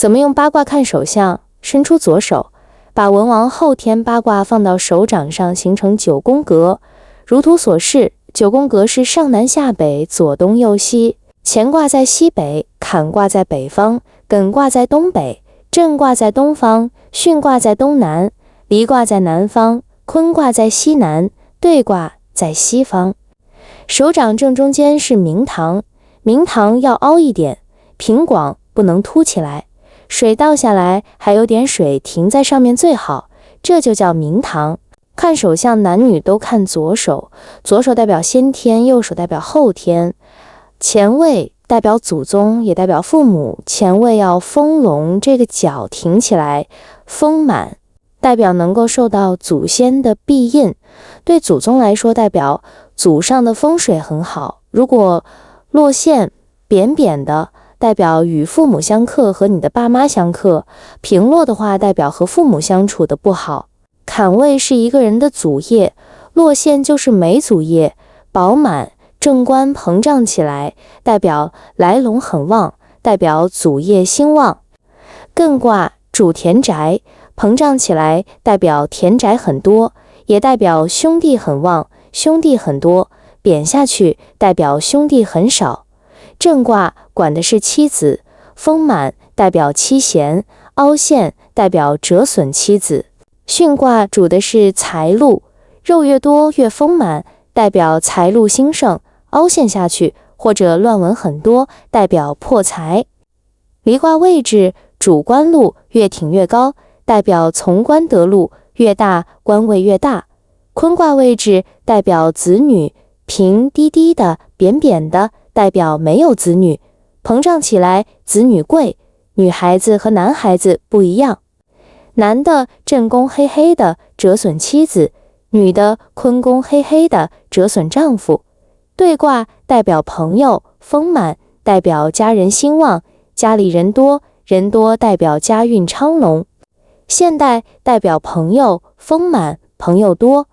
怎么用八卦看手相？伸出左手，把文王后天八卦放到手掌上，形成9宫格。如图所示，9宫格是上南下北，左东右西。乾卦在西北，坎卦在北方，艮卦在东北，震卦在东方，巽卦在东南，离卦在南方，坤卦在西南，兑卦在西方。手掌正中间是明堂，明堂要凹一点，平广，不能凸起来，水倒下来还有点水停在上面最好，这就叫明堂。看手相男女都看左手，左手代表先天，右手代表后天。前位代表祖宗，也代表父母，前位要丰隆，这个脚挺起来，丰满，代表能够受到祖先的庇荫。对祖宗来说，代表祖上的风水很好。如果落线扁扁的，代表与父母相克，和你的爸妈相克；平落的话，代表和父母相处的不好。坎位是一个人的祖业，落线就是没祖业，饱满正官膨胀起来，代表来龙很旺，代表祖业兴旺。艮卦主田宅，膨胀起来代表田宅很多，也代表兄弟很旺，兄弟很多；扁下去代表兄弟很少。震卦管的是妻子，丰满代表妻贤，凹陷代表折损妻子。巽卦主的是财路，肉越多越丰满，代表财路兴盛；凹陷下去或者乱纹很多，代表破财。离卦位置主官禄，越挺越高，代表从官得禄，越大官位越大。坤卦位置代表子女，平低低的扁扁的，代表没有子女，膨胀起来子女贵。女孩子和男孩子不一样，男的震宫黑黑的折损妻子，女的坤宫黑黑的折损丈夫。兑卦代表朋友，丰满代表家人兴旺，家里人多，人多代表家运昌隆。现代代表朋友，丰满朋友多。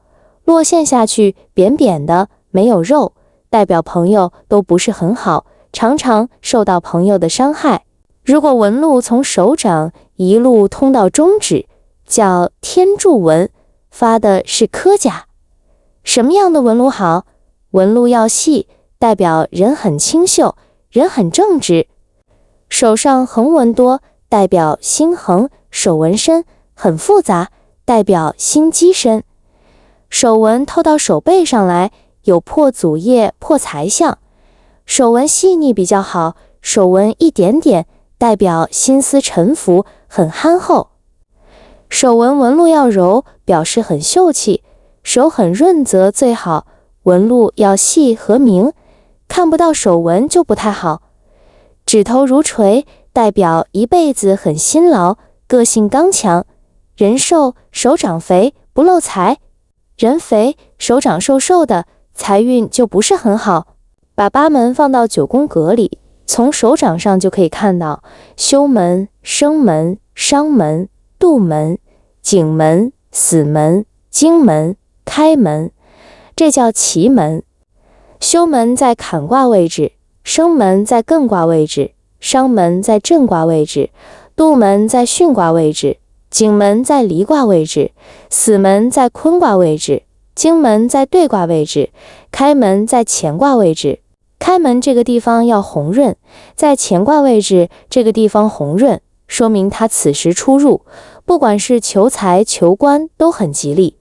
落线下去扁扁的没有肉，代表朋友都不是很好，常常受到朋友的伤害。如果纹路从手掌一路通到中指，叫天柱纹，发的是科甲。什么样的纹路好？纹路要细，代表人很清秀，人很正直。手上横纹多，代表心横；手纹深，很复杂，代表心机深。手纹透到手背上来，有破祖业、破财相。手纹细腻比较好，手纹一点点，代表心思沉浮，很憨厚。手纹路要柔，表示很秀气，手很润泽最好，纹路要细和明，看不到手纹就不太好。指头如锤，代表一辈子很辛劳，个性刚强。人瘦手掌肥，不漏财；人肥手掌瘦瘦的，财运就不是很好。把八门放到9宫格里，从手掌上就可以看到休门、生门、伤门、杜门、景门、死门、荆门、开门，这叫奇门。休门在坎卦位置，生门在艮卦位置，伤门在震卦位置，杜门在巽卦位置，景门在离卦位置，死门在坤卦位置，荆门在兑卦位置，开门在乾卦位置。开门这个地方要红润，在乾卦位置这个地方红润，说明他此时出入，不管是求财求官都很吉利，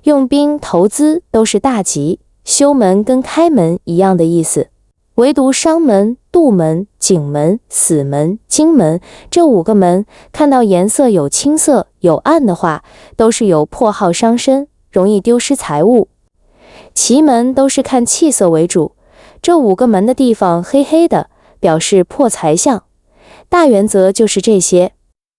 用兵投资都是大吉。休门跟开门一样的意思，唯独伤门、杜门、景门、死门、荆门这5个门，看到颜色有青色有暗的话，都是有破耗伤身，容易丢失财物。奇门都是看气色为主，这5个门的地方黑黑的，表示破财相。大原则就是这些。